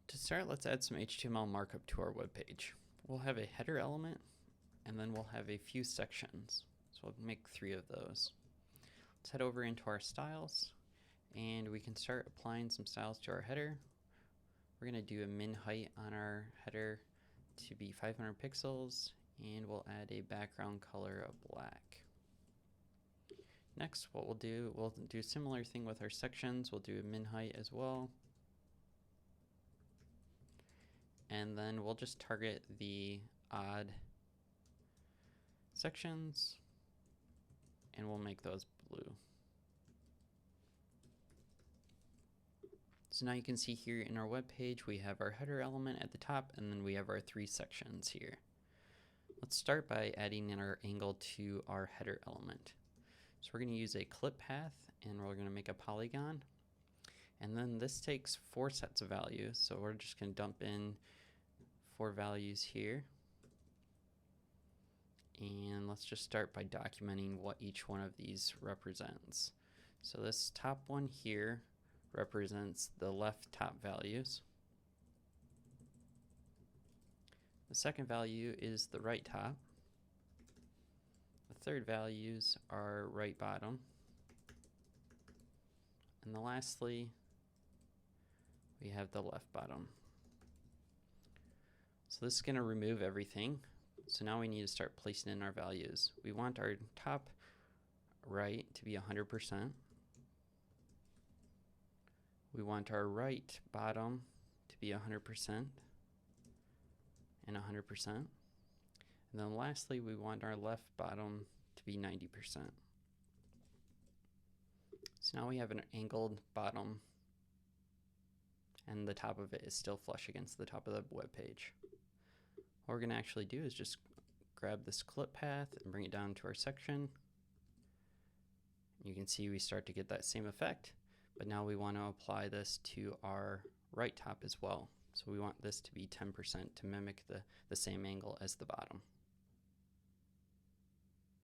To start, let's add some HTML markup to our web page. We'll have a header element, and then we'll have a few sections. So we'll make 3 of those. Let's head over into our styles, and we can start applying some styles to our header. We're going to do a min height on our header to be 500 pixels, and we'll add a background color of black. Next, what we'll do a similar thing with our sections. We'll do a min height as well. And then we'll just target the odd sections, and we'll make those blue. So now you can see here in our web page we have our header element at the top, and then we have our 3 sections here. Let's start by adding in our angle to our header element. So we're going to use a clip path, and we're going to make a polygon. And then this takes 4 sets of values, so we're just going to dump in 4 values here. And let's just start by documenting what each one of these represents. So this top one here represents the left top values. The second value is the right top. The third values are right bottom. And then lastly, we have the left bottom. So this is going to remove everything. So now we need to start placing in our values. We want our top right to be 100%. We want our right bottom to be 100% and 100%. And then lastly, we want our left bottom to be 90%. So now we have an angled bottom, and the top of it is still flush against the top of the web page. What we're going to actually do is just grab this clip path and bring it down to our section. You can see we start to get that same effect, but now we want to apply this to our right top as well. So we want this to be 10% to mimic the same angle as the bottom.